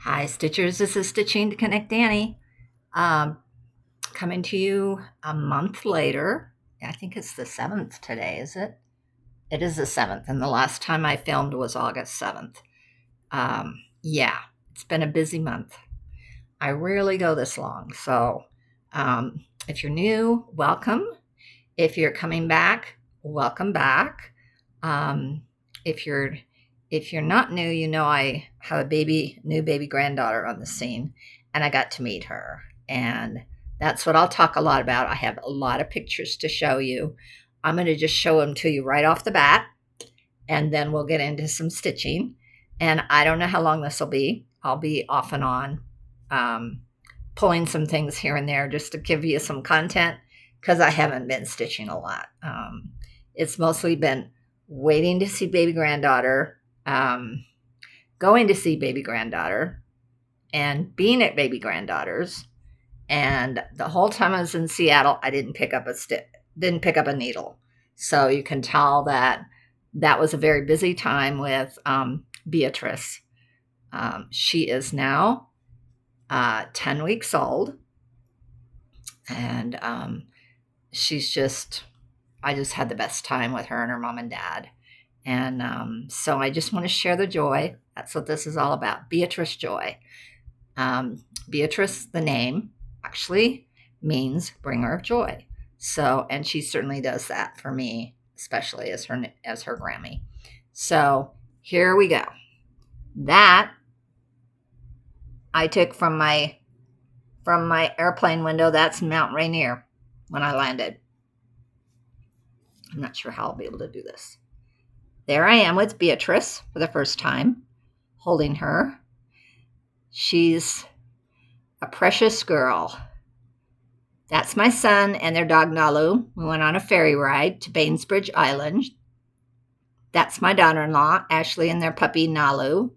Hi, Stitchers. This is Stitching to Connect Danny. Um, Coming to you a month later. I think it's the 7th today, is it? It is the 7th, and the last time I filmed was August 7th. Yeah, it's been a busy month. I rarely go this long. So if you're new, welcome. If you're coming back, welcome back. Um, if you're if you're not new, you know I have a new baby granddaughter on the scene, and I got to meet her, and that's what I'll talk a lot about. I have a lot of pictures to show you. I'm going to just show them to you right off the bat, and then we'll get into some stitching. And I don't know how long this will be. I'll be off and on, um, pulling some things here and there just to give you some content because I haven't been stitching a lot. It's mostly been waiting to see baby granddaughter, going to see baby granddaughter, and being at baby granddaughter's. And the whole time I was in Seattle, I didn't pick up a needle. So you can tell that that was a very busy time with Beatrice. She is now 10 weeks old, and I just had the best time with her and her mom and dad. And so I just want to share the joy. That's what this is all about, Beatrice joy. Beatrice, the name, actually means bringer of joy. So, and she certainly does that for me, especially as her Grammy. So here we go. That I took from my airplane window. That's Mount Rainier when I landed. I'm not sure how I'll be able to do this. There I am with Beatrice for the first time, holding her. She's a precious girl. That's my son and their dog Nalu. We went on a ferry ride to Bainbridge Island. That's my daughter-in-law, Ashley, and their puppy Nalu.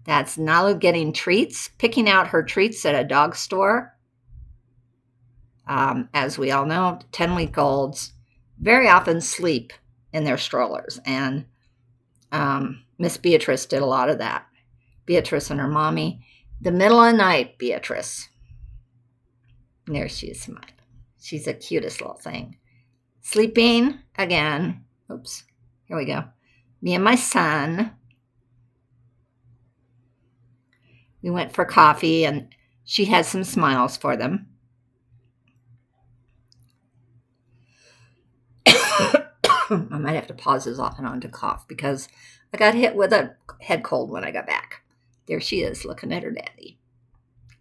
That's Nalu getting treats, picking out her treats at a dog store. As we all know, 10-week-olds very often sleep in their strollers, and Miss Beatrice did a lot of that. Beatrice and her mommy. The middle of the night, Beatrice. There she is smiling. She's the cutest little thing. Sleeping again. Oops. Here we go. Me and my son. We went for coffee, and she had some smiles for them. I might have to pause this off and on to cough because I got hit with a head cold when I got back. There she is, looking at her daddy.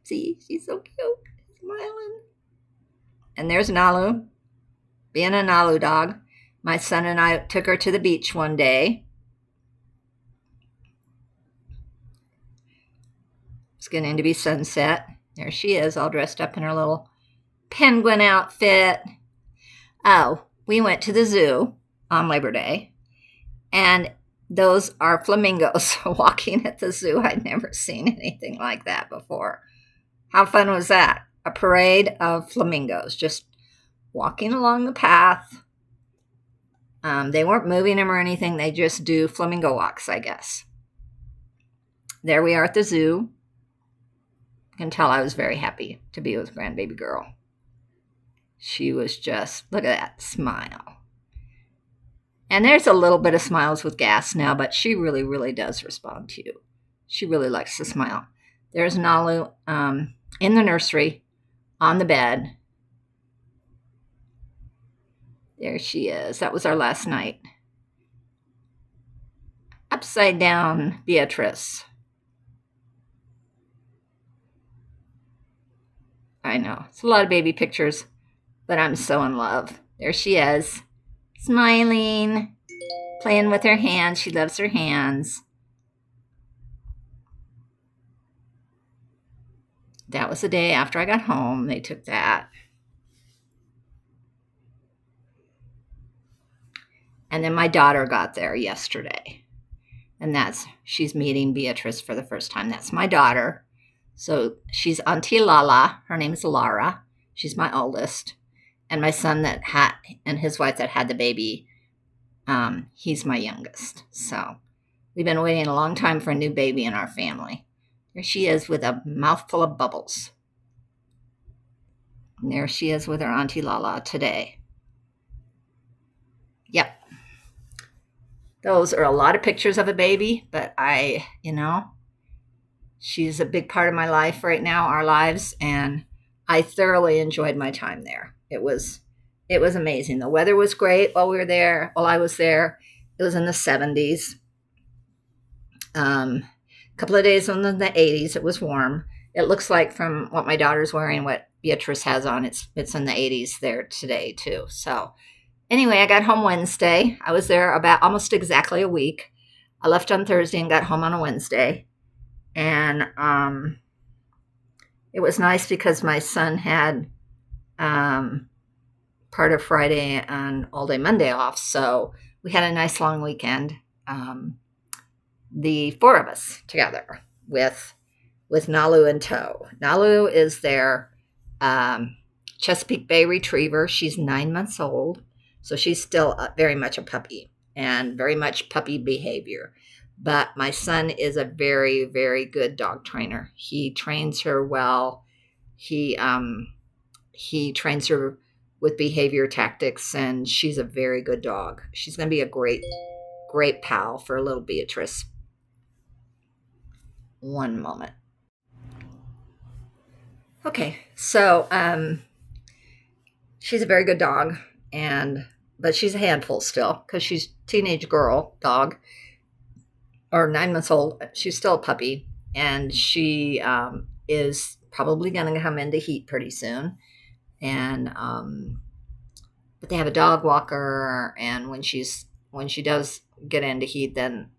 See, she's so cute, smiling. And there's Nalu, being a Nalu dog. My son and I took her to the beach one day. It's getting to be sunset. There she is, all dressed up in her little penguin outfit. Oh, we went to the zoo on Labor Day, and those are flamingos walking at the zoo. I'd never seen anything like that before. How fun was that? A parade of flamingos just walking along the path. They weren't moving them or anything. They just do flamingo walks, I guess. There we are at the zoo. You can tell I was very happy to be with grandbaby girl. She was just, look at that smile. And there's a little bit of smiles with gas now, but she really, really does respond to you. She really likes to smile. There's Nalu in the nursery on the bed. There she is. That was our last night. Upside down Beatrice. I know. It's a lot of baby pictures, but I'm so in love. There she is. Smiling, playing with her hands. She loves her hands. That was the day after I got home. They took that. And then my daughter got there yesterday. And she's meeting Beatrice for the first time. That's my daughter. So she's Auntie Lala. Her name's Lara. She's my oldest. And my son and his wife that had the baby, he's my youngest. So We've been waiting a long time for a new baby in our family. There she is with a mouthful of bubbles. And there she is with her Auntie Lala today. Yep. Those are a lot of pictures of a baby, but she's a big part of my life right now, our lives, and I thoroughly enjoyed my time there. It was amazing. The weather was great while I was there. It was in the 70s. A couple of days in the 80s, it was warm. It looks like from what my daughter's wearing, what Beatrice has on, it's in the 80s there today too. So anyway, I got home Wednesday. I was there about almost exactly a week. I left on Thursday and got home on a Wednesday. And it was nice because my son had part of Friday and all day Monday off. So we had a nice long weekend. The four of us together with Nalu in tow. Nalu is their Chesapeake Bay Retriever. She's 9 months old. So she's still very much a puppy and very much puppy behavior. But my son is a very, very good dog trainer. He trains her well. He trains her with behavior tactics, and she's a very good dog. She's going to be a great, great pal for little Beatrice. One moment. Okay, so she's a very good dog, but she's a handful still because she's a teenage girl dog. Or 9 months old. She's still a puppy, and she is probably going to come into heat pretty soon. And but they have a dog walker, and when she does get into heat, then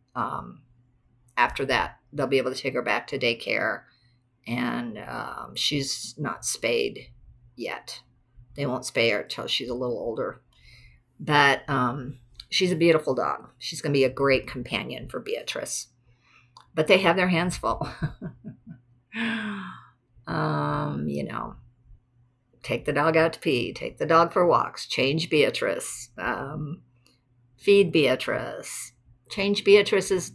after that they'll be able to take her back to daycare. And she's not spayed yet. They won't spay her until she's a little older. But she's a beautiful dog. She's going to be a great companion for Beatrice. But they have their hands full. Take the dog out to pee, take the dog for walks, change Beatrice, feed Beatrice, change Beatrice's,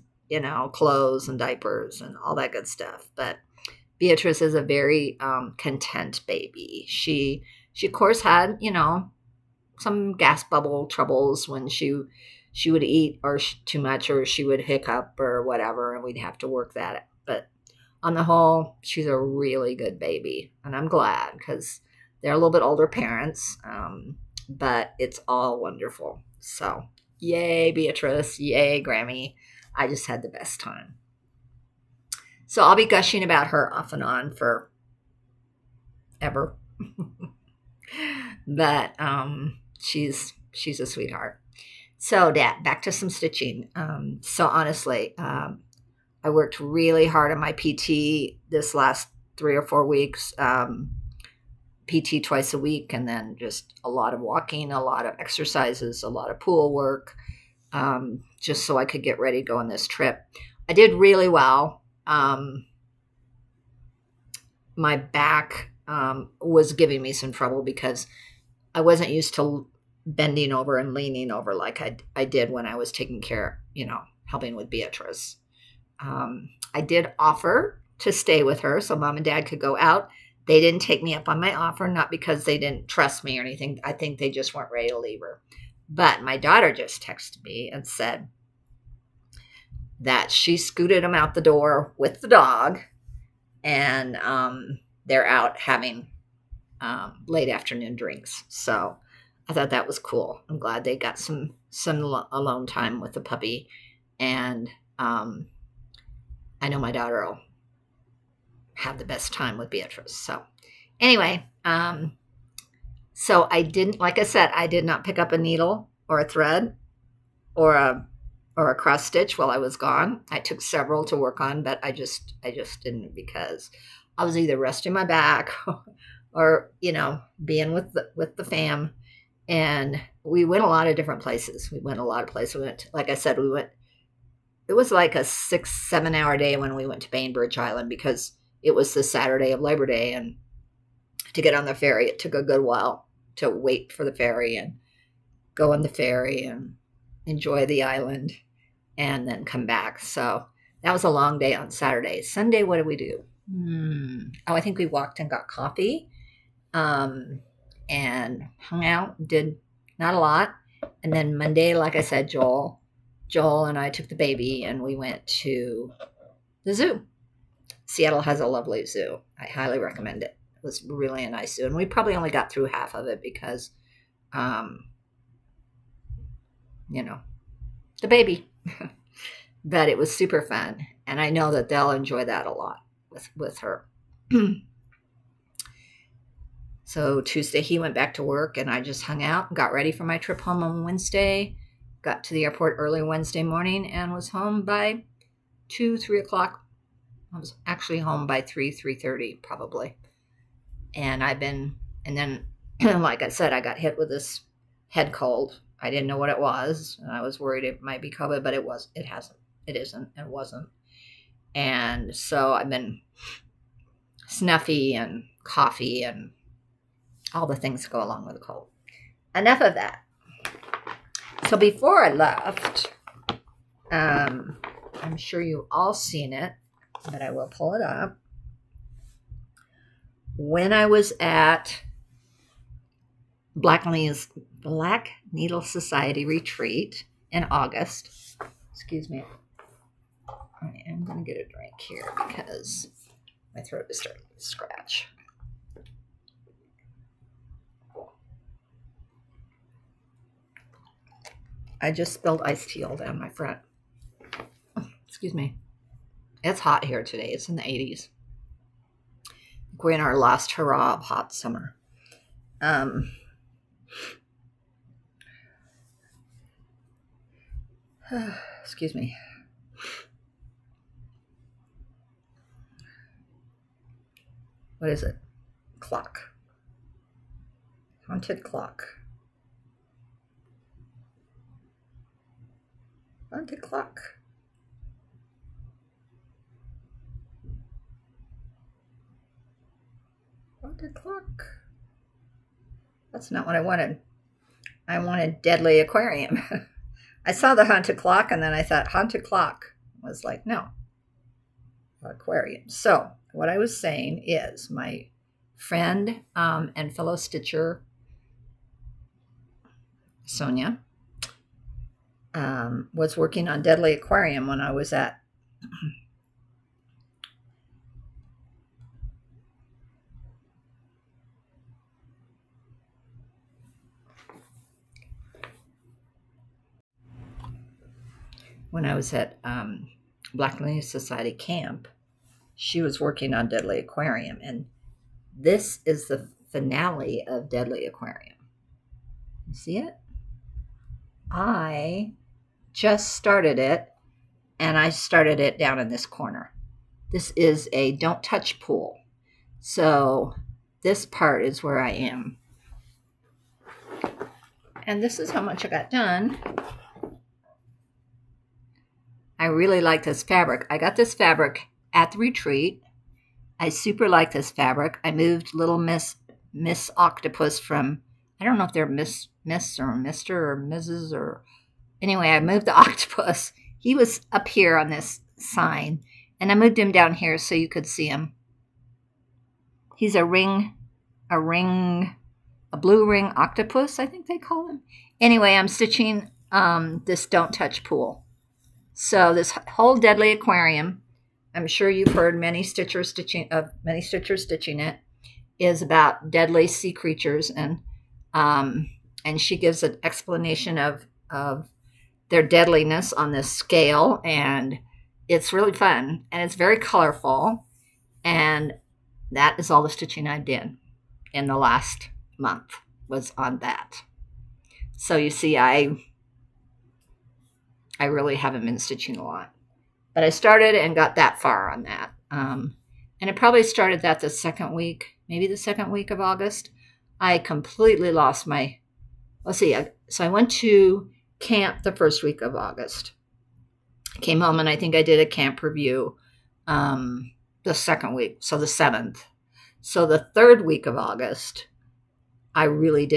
clothes and diapers and all that good stuff. But Beatrice is a very content baby. She of course had, some gas bubble troubles when she would eat or too much, or she would hiccup or whatever, and we'd have to work that. But on the whole, she's a really good baby, and I'm glad because they're a little bit older parents, but it's all wonderful. So yay, Beatrice, yay, Grammy. I just had the best time. So I'll be gushing about her off and on for ever. But she's a sweetheart. So back to some stitching. So honestly, I worked really hard on my PT this last 3 or 4 weeks. PT twice a week, and then just a lot of walking, a lot of exercises, a lot of pool work, just so I could get ready to go on this trip. I did really well. My back was giving me some trouble because I wasn't used to bending over and leaning over like I did when I was taking care, helping with Beatrice. I did offer to stay with her so Mom and Dad could go out. They didn't take me up on my offer, not because they didn't trust me or anything. I think they just weren't ready to leave her. But my daughter just texted me and said that she scooted him out the door with the dog, and they're out having late afternoon drinks. So I thought that was cool. I'm glad they got some alone time with the puppy, and I know my daughter will have the best time with Beatrice. So anyway, so I didn't, like I said, I did not pick up a needle or a thread or a cross stitch while I was gone. I took several to work on, but I just didn't, because I was either resting my back or, being with the fam. And we went a lot of different places. We went, like I said, it was like a 6-7 hour day when we went to Bainbridge Island, because it was the Saturday of Labor Day, and to get on the ferry, it took a good while to wait for the ferry and go on the ferry and enjoy the island. and then come back. So that was a long day on Saturday. Sunday, what did we do? Oh, I think we walked and got coffee, and hung out, did not a lot. And then Monday, like I said, Joel and I took the baby and we went to the zoo. Seattle has a lovely zoo. I highly recommend it. It was really a nice zoo. And we probably only got through half of it because, the baby. But it was super fun. And I know that they'll enjoy that a lot with her. So Tuesday he went back to work and I just hung out and got ready for my trip home on Wednesday. Got to the airport early Wednesday morning and was home by 3 o'clock. I was actually home by 3:30 probably. And then like I said, I got hit with this head cold. I didn't know what it was. And I was worried it might be COVID, but it wasn't. And so I've been snuffy and coffee and all the things that go along with a cold. Enough of that. So before I left, I'm sure you all seen it, but I will pull it up. When I was at Black Needle Society retreat in August, excuse me, I am going to get a drink here because my throat is starting to scratch. I just spilled iced tea all down my front. Excuse me. It's hot here today. It's in the 80s. We're in our last hurrah of hot summer. Excuse me. What is it? Clock. Haunted clock. Haunted clock. Haunted clock. That's not what I wanted. I wanted Deadly Aquarium. I saw the haunted clock and then I thought haunted clock. I was like, no. Aquarium. So what I was saying is my friend and fellow stitcher, Sonia, was working on Deadly Aquarium when I was at Black Needle Society camp. She was working on Deadly Aquarium, and this is the finale of Deadly Aquarium. You see it? I just started it, and I started it down in this corner. This is a don't touch pool. So this part is where I am. And this is how much I got done. I really like this fabric. I got this fabric at the retreat. I super like this fabric. I moved Little Miss Octopus from, I don't know if they're Miss or Mr. or Mrs. or, anyway, I moved the octopus. He was up here on this sign, and I moved him down here so you could see him. He's a blue ring octopus, I think they call him. Anyway, I'm stitching this don't touch pool. So this whole Deadly Aquarium, I'm sure you've heard many stitchers stitching it, is about deadly sea creatures, and she gives an explanation of their deadliness on this scale, and it's really fun, and it's very colorful, and that is all the stitching I did in the last month was on that. So you see, I really haven't been stitching a lot. But I started and got that far on that. And I probably started that the second week of August. I completely lost my, so I went to camp the first week of August. I came home and I think I did a camp review the second week, so the 7th. So the third week of August, I really,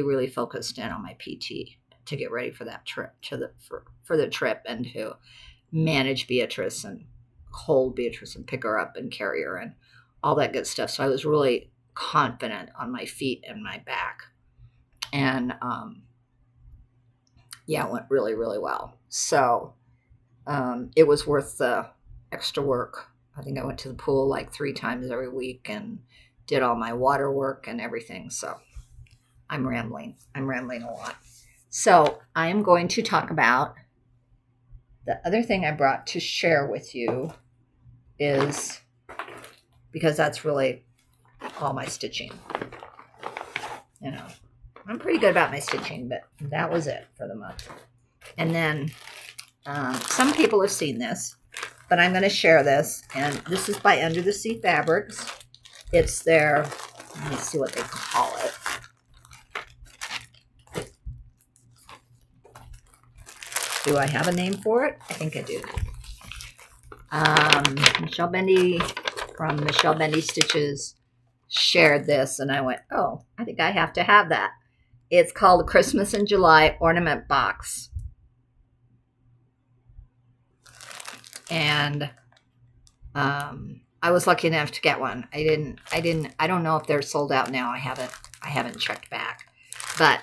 really focused in on my PT to get ready for that trip, for the trip, and to manage Beatrice and hold Beatrice and pick her up and carry her and all that good stuff. So I was really confident on my feet and my back. And yeah, it went really, really well. So it was worth the extra work. I think I went to the pool like 3 times every week and did all my water work and everything. So I'm rambling a lot. So I am going to talk about the other thing I brought to share with you is, because that's really all my stitching. You know, I'm pretty good about my stitching, but that was it for the month. And then some people have seen this, but I'm going to share this. And this is by Under the Sea Fabrics. It's their, let me see what they call it. Do I have a name for it? I think I do. Michelle Bendy from Michelle Bendy Stitches shared this, and I went, oh, I think I have to have that. It's called Christmas in July Ornament Box. And I was lucky enough to get one. I don't know if they're sold out now. I haven't checked back. But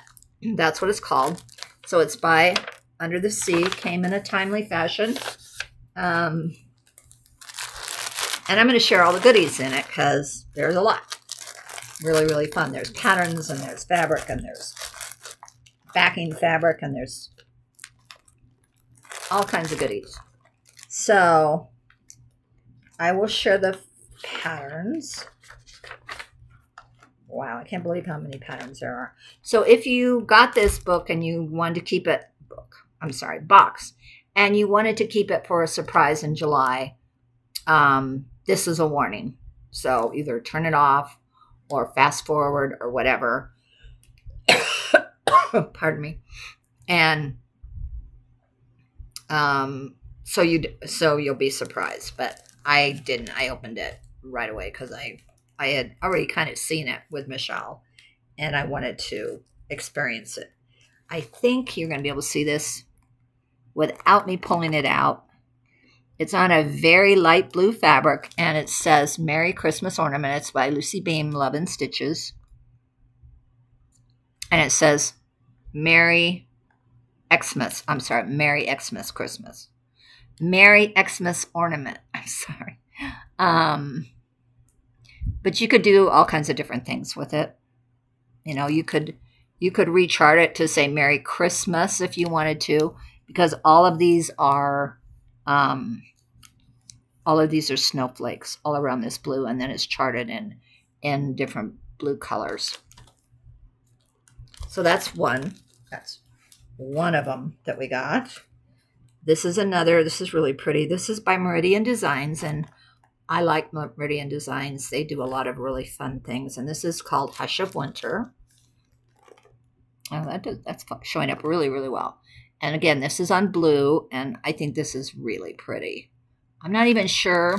that's what it's called. So it's by Under the Sea, came in a timely fashion. And I'm going to share all the goodies in it because there's a lot. Really, really fun. There's patterns and there's fabric and there's backing fabric and there's all kinds of goodies. So I will share the patterns. Wow, I can't believe how many patterns there are. So if you got this book and you wanted to keep it, box, and you wanted to keep it for a surprise in July, this is a warning. So either turn it off or fast forward or whatever. Pardon me. And so you'll be surprised. But I didn't. I opened it right away because I had already kind of seen it with Michelle, and I wanted to experience it. I think you're going to be able to see this without me pulling it out. It's on a very light blue fabric, and it says Merry Christmas Ornament. It's by Lucy Beam, Love and Stitches. And it says Merry Xmas. I'm sorry, Merry Xmas Christmas. Merry Xmas Ornament. I'm sorry. But you could do all kinds of different things with it. You know, you could rechart it to say Merry Christmas if you wanted to, because all of these are snowflakes all around this blue, and then it's charted in different blue colors. So that's one. That's one of them that we got. This is another. This is really pretty. This is by Meridian Designs, and I like Meridian Designs. They do a lot of really fun things, and this is called Hush of Winter. Oh, that's showing up really, really well. And again, this is on blue, and I think this is really pretty. I'm not even sure.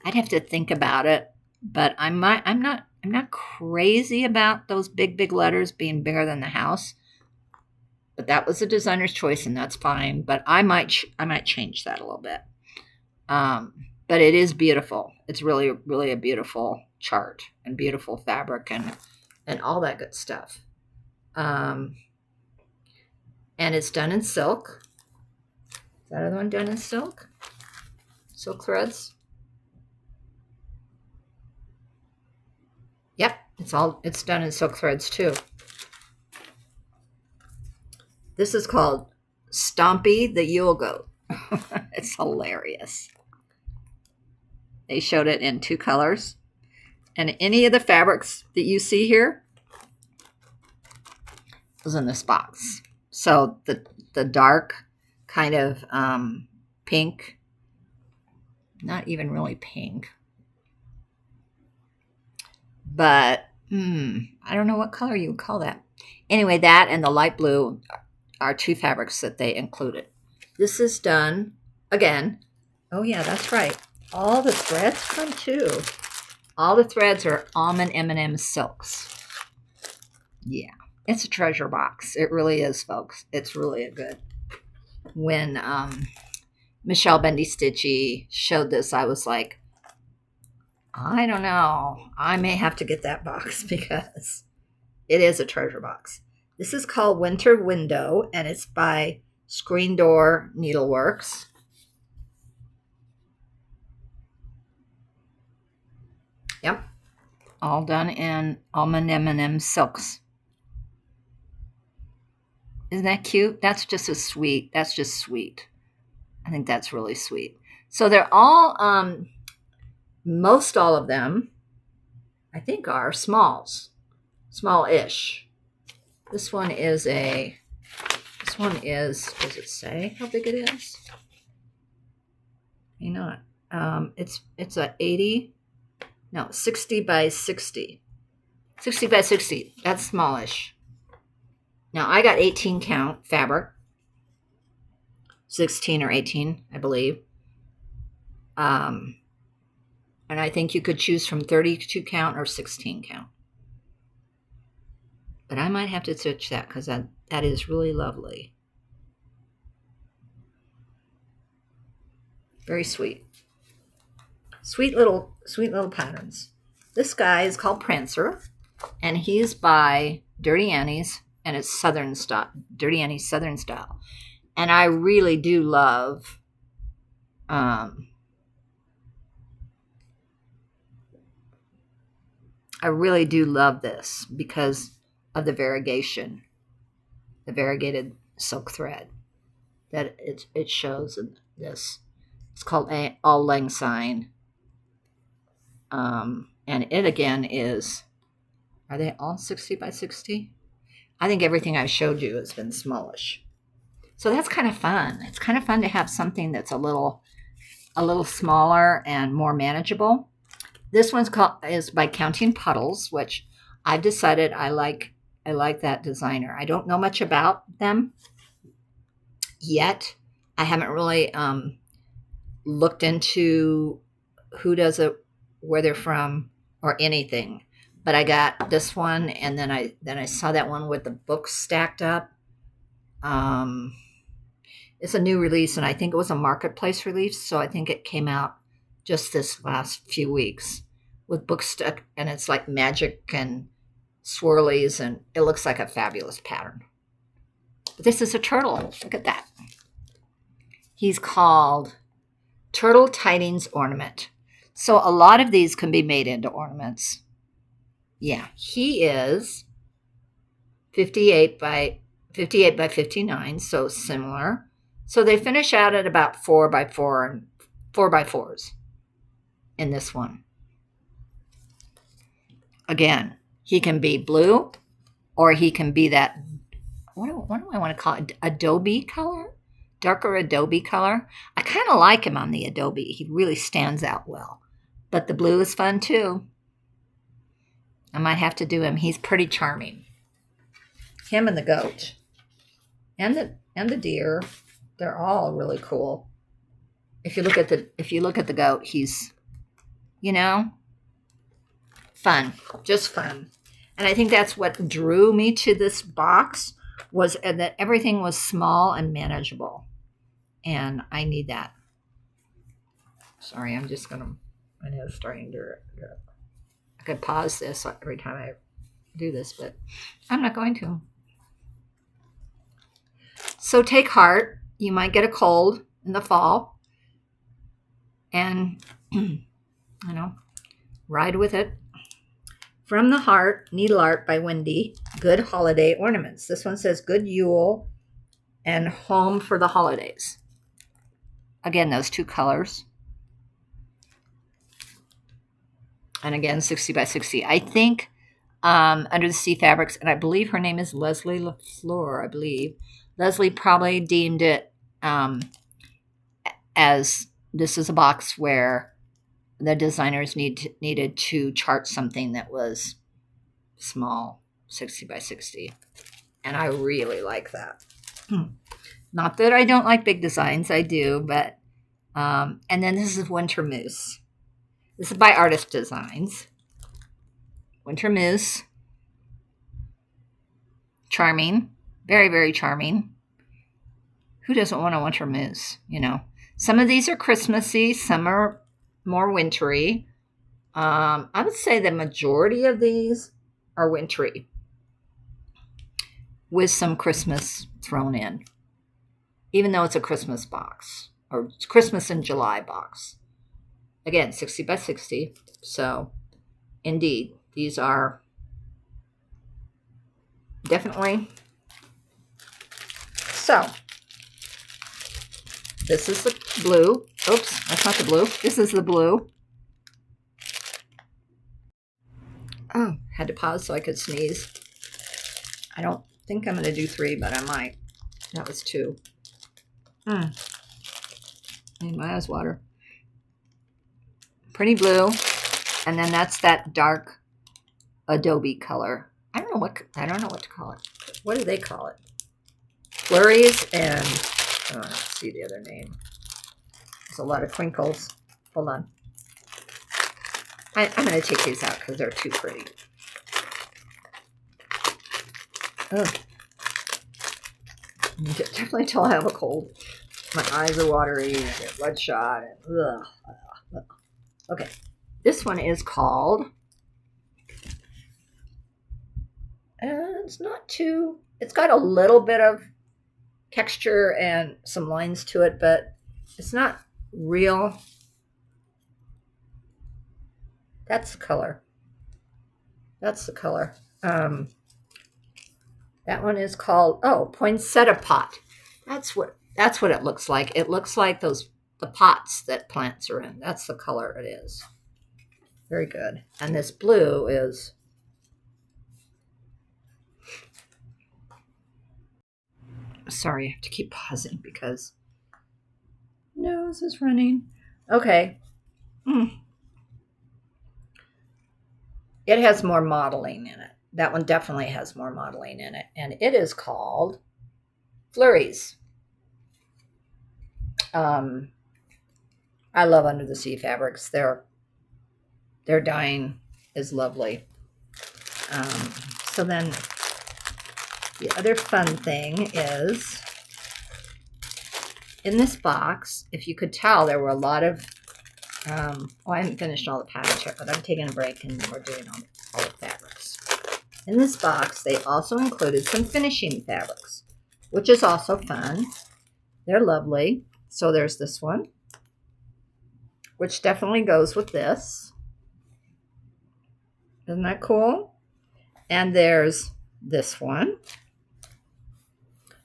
I'd have to think about it, but I'm not crazy about those big letters being bigger than the house. But that was a designer's choice, and that's fine. But I might change that a little bit. But it is beautiful. It's really, really a beautiful chart and beautiful fabric and all that good stuff. And it's done in silk. Is that other one done in silk? Silk threads? Yep, it's done in silk threads too. This is called Stompy the Yule Goat. It's hilarious. They showed it in 2 colors. And any of the fabrics that you see here was in this box. So the dark kind of pink, not even really pink, but I don't know what color you would call that. Anyway, that and the light blue are 2 fabrics that they included. This is done, again, oh yeah, that's right. All the threads come too. All the threads are almond M&M silks. Yeah. It's a treasure box. It really is, folks. It's really a good. When Michelle Bendy Stitchy showed this, I was like, I don't know. I may have to get that box because it is a treasure box. This is called Winter Window, and it's by Screen Door Needleworks. Yep. All done in almond M&M silks. Isn't that cute? That's just sweet. That's just sweet. I think that's really sweet. So they're all, most all of them, I think, are smalls. Small-ish. This one is, does it say how big it is? You know, it's a 60 by 60. 60 by 60, that's smallish. Now, I got 18 count fabric. 16 or 18, I believe. And I think you could choose from 32 count or 16 count. But I might have to stitch that because that is really lovely. Very sweet. Sweet little patterns. This guy is called Prancer, and he's by Dirty Annie's, and it's Southern style. Dirty Annie's Southern style. And I really do love this because of the variegation, the variegated silk thread that it shows in this. It's called All Lang Syne. And it again is, are they all 60 by 60? I think everything I showed you has been smallish. So that's kind of fun. It's kind of fun to have something that's a little smaller and more manageable. This one's is by Counting Puddles, which I've decided I like that designer. I don't know much about them yet. I haven't really looked into who does it, where they're from, or anything. But I got this one, and then I saw that one with the books stacked up. It's a new release, and I think it was a marketplace release, so I think it came out just this last few weeks with books stuck, and it's like magic and swirlies, and it looks like a fabulous pattern. But this is a turtle. Look at that. He's called Turtle Tidings Ornament. So a lot of these can be made into ornaments. Yeah, he is 58 by 59, so similar. So they finish out at about 4 by 4 and 4 by 4s in this one. Again, he can be blue, or he can be that, what do I want to call it? Adobe color? Darker Adobe color. I kind of like him on the Adobe. He really stands out well. But the blue is fun too. I might have to do him. He's pretty charming. Him and the goat. And the deer. They're all really cool. If you look at the goat, he's, fun. Just fun. And I think that's what drew me to this box, was that everything was small and manageable. And I need that. Sorry, I know it's starting to, I could pause this every time I do this, but I'm not going to. So take heart. You might get a cold in the fall. And, ride with it. From the Heart, Needle Art by Wendy. Good Holiday Ornaments. This one says Good Yule and Home for the Holidays. Again, those two colors. And again, 60 by 60. I think Under the Sea Fabrics, and I believe her name is Leslie LaFleur, I believe. Leslie probably deemed it as this is a box where the designers needed to chart something that was small, 60 by 60. And I really like that. Not that I don't like big designs, I do, but, and then this is Winter Moose. This is by Artist Designs. Winter Moose. charming. Very, very charming. Who doesn't want a winter mousse, you know? Some of these are Christmassy, some are more wintry. I would say the majority of these are wintry with some Christmas thrown in, even though it's a Christmas box or it's Christmas in July box. Again, 60 by 60. So, indeed, these are definitely. So, this is the blue. Oops, that's not the blue. This is the blue. Oh, had to pause so I could sneeze. I don't think I'm going to do 3, but I might. That was 2. Need my eyes water. Pretty blue. And then that's that dark adobe color. I don't know what to call it. What do they call it? Flurries and let's see the other name. There's a lot of crinkles. Hold on. I'm going to take these out because they're too pretty. Oh. You can definitely tell I have a cold. My eyes are watery, I get bloodshot. And, okay. This one is called, it's not too, it's got a little bit of texture and some lines to it, but it's not real. That's the color. That's the color. That one is called, poinsettia pot. That's what it looks like. It looks like the pots that plants are in. That's the color it is. Very good. And this blue is, sorry, I have to keep pausing because nose is running. Okay. It has more modeling in it. That one definitely has more modeling in it. And it is called Flurries. I love Under the Sea fabrics. Their dyeing is lovely. So then the other fun thing is in this box, if you could tell, there were a lot of, I haven't finished all the patterns yet, but I'm taking a break and we're doing all the fabrics. In this box, they also included some finishing fabrics, which is also fun. They're lovely. So there's this one, which definitely goes with this. Isn't that cool? And there's this one,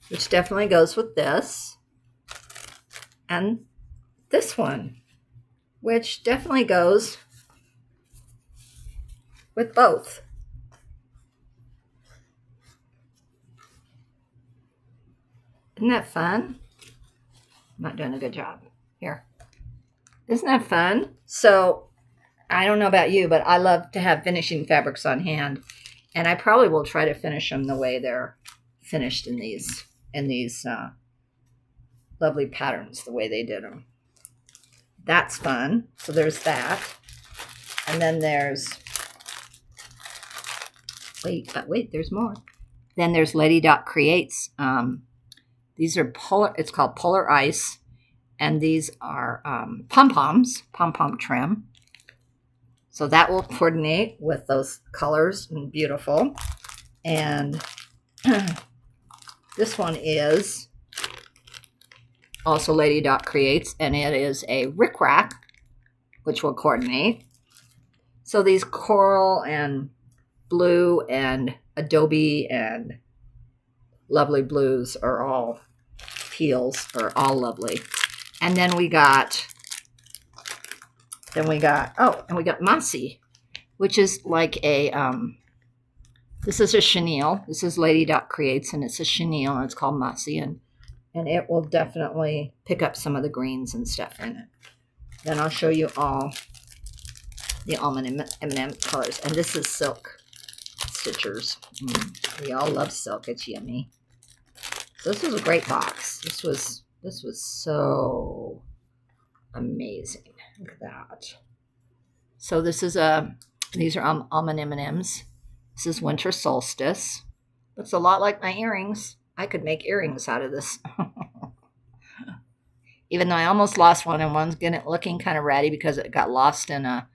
which definitely goes with this. And this one, which definitely goes with both. Isn't that fun? I'm not doing a good job. Here. Isn't that fun? So, I don't know about you, but I love to have finishing fabrics on hand. And I probably will try to finish them the way they're finished in these lovely patterns, the way they did them. That's fun. So there's that. And then there's, wait, there's more. Then there's Lady Dot Creates. These are it's called Polar Ice. And these are pom-poms, pom-pom trim. So that will coordinate with those colors and beautiful. And this one is also Lady Dot Creates, and it is a rickrack, which will coordinate. So these coral and blue and adobe and lovely blues are all teals, are all lovely. And then we got Masi, which is like a, this is a chenille. This is Lady Dot Creates, and it's a chenille, and it's called Masi, and it will definitely pick up some of the greens and stuff in it. Then I'll show you all the almond M&M colors, and this is silk stitchers. We all love silk. It's yummy. So this was a great box. This was so amazing. Look at that. So this is these are almond M&Ms. This is Winter Solstice. Looks a lot like my earrings. I could make earrings out of this. Even though I almost lost one and one's looking kind of ratty because it got lost in an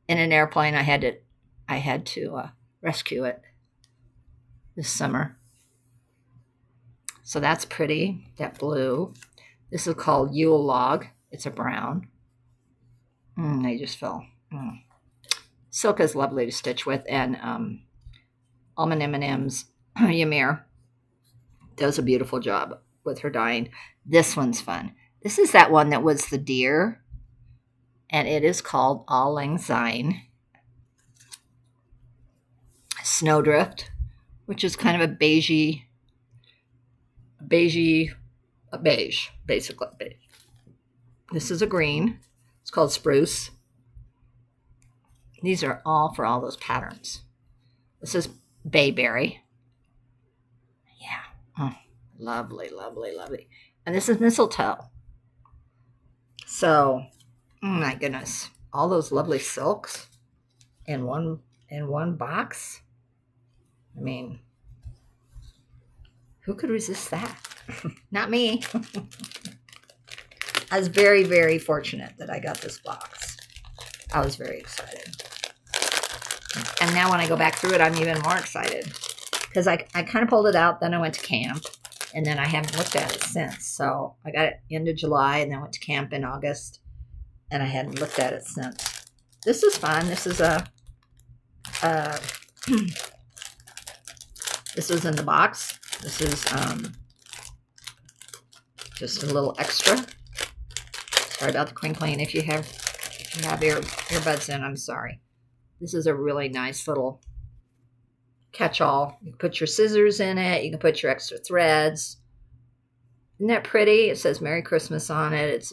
airplane. I had to rescue it this summer. So that's pretty, that blue. This is called Yule Log. It's a brown. They just fell. Silk is lovely to stitch with, and Almond M&M's Ymir does a beautiful job with her dyeing. This one's fun. This is that one that was the deer, and it is called Auld Lang Syne Snowdrift, which is kind of a beige, basically. This is a green. It's called Spruce. These are all for all those patterns. This is Bayberry. Yeah. Oh, lovely, lovely, lovely. And this is Mistletoe. So, oh my goodness. All those lovely silks in one box. I mean, who could resist that? Not me. I was very, very fortunate that I got this box. I was very excited. And now when I go back through it, I'm even more excited. Because I kind of pulled it out, then I went to camp. And then I haven't looked at it since. So I got it into July and then went to camp in August. And I hadn't looked at it since. This is fun. This is this was in the box. This is just a little extra. Sorry about the crinkling. If you have earbuds in, I'm sorry. This is a really nice little catch-all. You can put your scissors in it. You can put your extra threads. Isn't that pretty? It says Merry Christmas on it. It's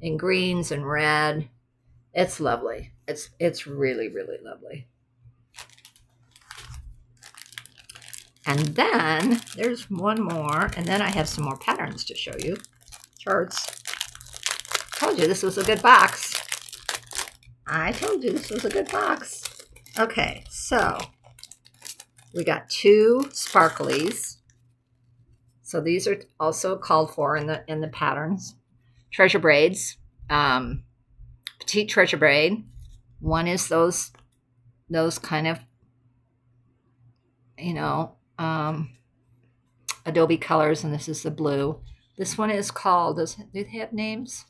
in greens and red. It's lovely. It's really, really lovely. And then there's one more. And then I have some more patterns to show you. Charts. Told you this was a good box. I told you this was a good box. Okay, so we got 2 sparklies. So these are also called for in the patterns. Treasure braids, petite treasure braid. One is those kind of, adobe colors, and this is the blue. This one is called. Do they have names?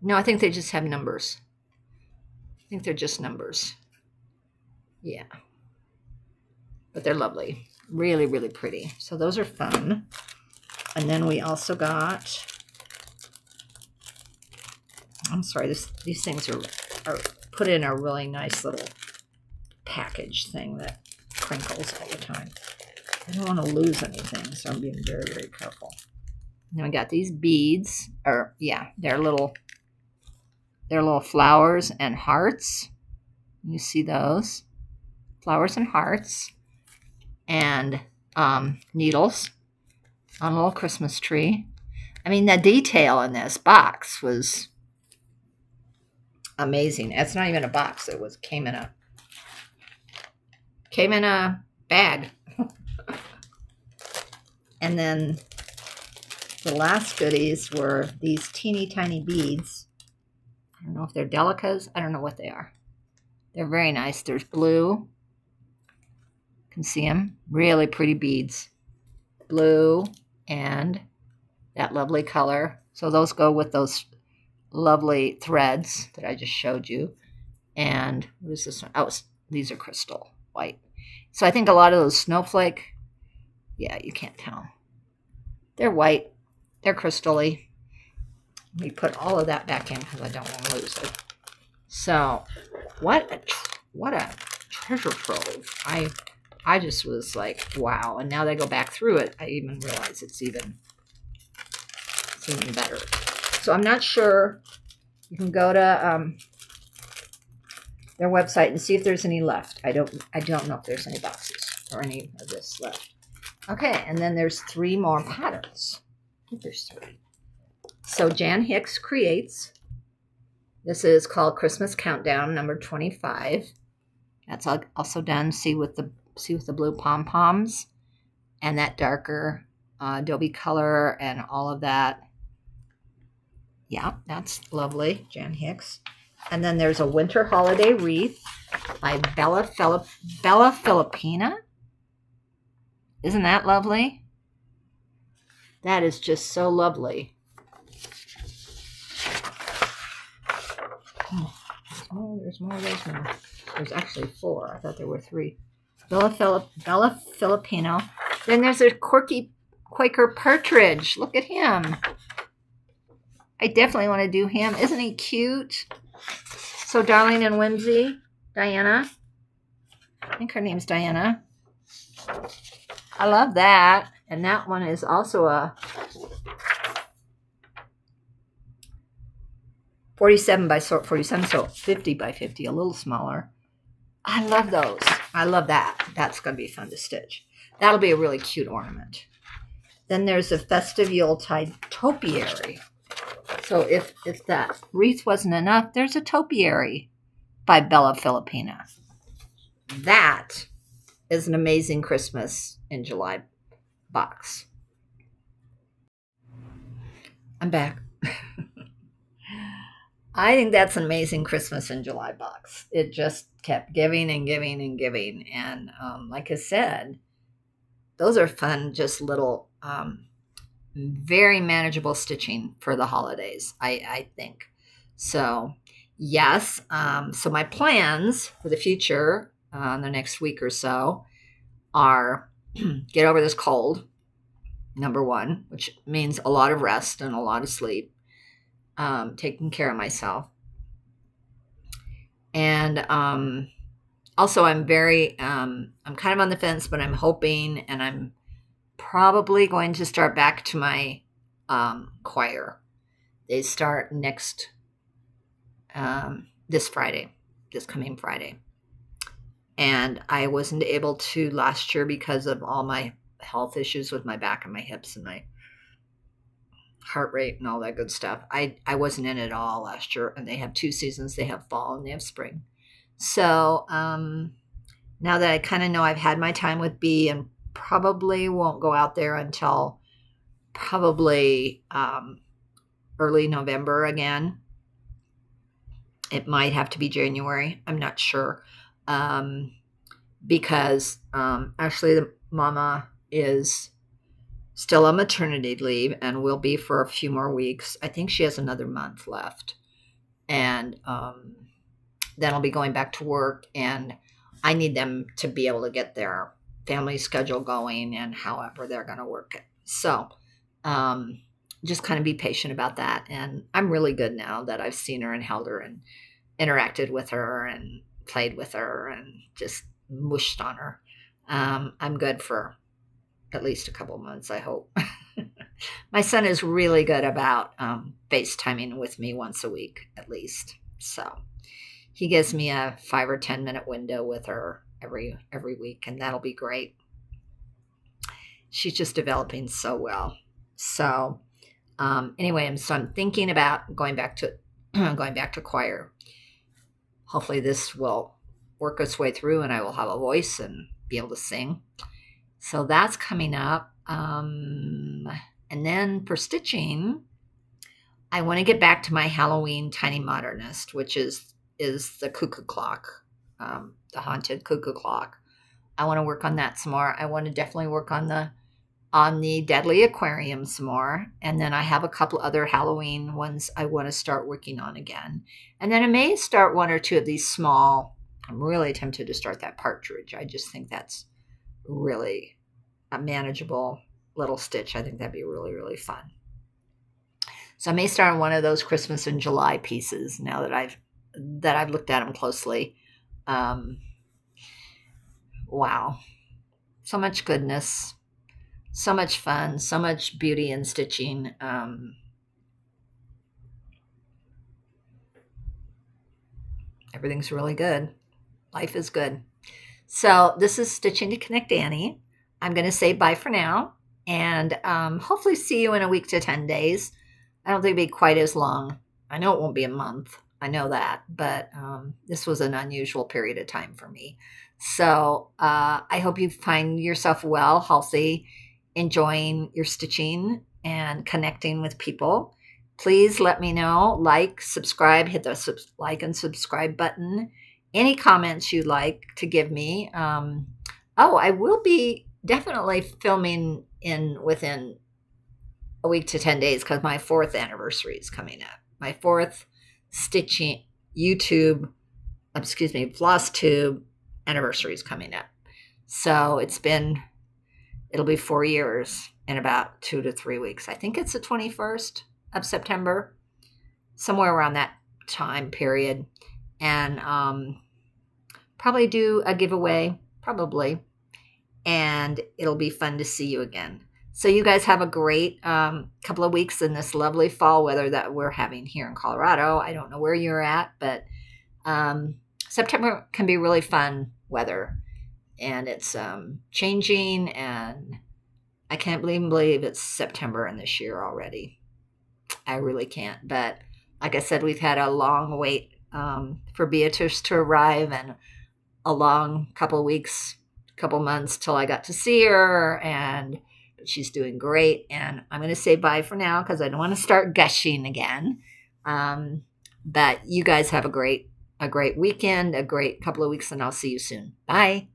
No, I think they just have numbers. I think they're just numbers. Yeah. But they're lovely. Really, really pretty. So those are fun. And then we also got, I'm sorry, these things are put in a really nice little package thing that crinkles all the time. I don't want to lose anything, so I'm being very, very careful. Now I got these beads, they're little flowers and hearts. You see those? Flowers and hearts. And needles on a little Christmas tree. I mean, the detail in this box was amazing. It's not even a box. It came in a bag. And then the last goodies were these teeny tiny beads. I don't know if they're delicas. I don't know what they are. They're very nice. There's blue. You can see them. Really pretty beads. Blue and that lovely color. So those go with those lovely threads that I just showed you. And what is this one? Oh, these are crystal white. So I think a lot of those snowflake, you can't tell. They're white. They're crystally. Let me put all of that back in because I don't want to lose it. So what a treasure trove. I just was like, wow. And now that I go back through it, I even realize it's even better. So I'm not sure. You can go to their website and see if there's any left. I don't know if there's any boxes or any of this left. Okay, and then there's 3 more patterns. I think there's 3. So Jan Hicks creates. This is called Christmas Countdown, number 25. That's also done, see, with see with the blue pom-poms and that darker adobe color and all of that. Yeah, that's lovely, Jan Hicks. And then there's a winter holiday wreath by Bella Filipina. Isn't that lovely? That is just so lovely. Oh, there's more of those now. There's actually 4. I thought there were 3. Bella Filipino. Then there's a quirky Quaker Partridge. Look at him. I definitely want to do him. Isn't he cute? So darling and whimsy. Diana. I think her name's Diana. I love that. And that one is also a 47 by 47, so 50 by 50, a little smaller. I love those. I love that. That's going to be fun to stitch. That'll be a really cute ornament. Then there's a festive Yuletide topiary. So if that wreath wasn't enough, there's a topiary by Bella Filipina. That is an amazing Christmas in July box. I'm back. I think that's an amazing Christmas in July box. It just kept giving and giving and giving. And like I said, those are fun, just little, very manageable stitching for the holidays, I think. So, yes. So my plans for the future, the next week or so, are get over this cold, number 1, which means a lot of rest and a lot of sleep. Taking care of myself. And also I'm very, I'm kind of on the fence, but I'm hoping, and I'm probably going to start back to my choir. They start next, this coming Friday. And I wasn't able to last year because of all my health issues with my back and my hips and my heart rate and all that good stuff. I wasn't in it all last year, and they have 2 seasons. They have fall and they have spring. So now that I kind of know I've had my time with B and probably won't go out there until probably early November again. It might have to be January. I'm not sure. Because actually the mama is still on maternity leave and will be for a few more weeks. I think she has another month left. And then I'll be going back to work, and I need them to be able to get their family schedule going and however they're going to work it. So just kind of be patient about that. And I'm really good now that I've seen her and held her and interacted with her and played with her and just mushed on her. I'm good for at least a couple months, I hope. My son is really good about FaceTiming with me once a week at least. So he gives me a 5 or 10 minute window with her every week, and that'll be great. She's just developing so well. So anyway, so I'm thinking about going back to choir. Hopefully this will work its way through and I will have a voice and be able to sing. So that's coming up. And then for stitching, I want to get back to my Halloween Tiny Modernist, which is the cuckoo clock, the haunted cuckoo clock. I want to work on that some more. I want to definitely work on the Deadly Aquarium some more. And then I have a couple other Halloween ones I want to start working on again. And then I may start 1 or 2 of these small. I'm really tempted to start that partridge. I just think that's really a manageable little stitch. I think that'd be really, really fun. So I may start on one of those Christmas in July pieces now that I've looked at them closely. Wow. So much goodness. So much fun, so much beauty in stitching. Everything's really good. Life is good. So this is Stitching to Connect Annie. I'm going to say bye for now, and hopefully see you in a week to 10 days. I don't think it'll be quite as long. I know it won't be a month. I know that, but this was an unusual period of time for me. So I hope you find yourself well, healthy, enjoying your stitching and connecting with people. Please let me know. Like, subscribe, hit the like and subscribe button. Any comments you'd like to give me. I will be definitely filming within a week to 10 days because my 4th anniversary is coming up. My 4th stitching YouTube, floss tube anniversary is coming up. So it'll be 4 years in about 2 to 3 weeks. I think it's the 21st of September, somewhere around that time period. And probably do a giveaway, probably. And it'll be fun to see you again. So you guys have a great couple of weeks in this lovely fall weather that we're having here in Colorado. I don't know where you're at, but September can be really fun weather. And it's changing, and I can't believe it's September in this year already. I really can't. But like I said, we've had a long wait for Beatrice to arrive, and a long couple of weeks, couple months till I got to see her, and she's doing great. And I'm going to say bye for now because I don't want to start gushing again. But you guys have a great weekend, a great couple of weeks, and I'll see you soon. Bye.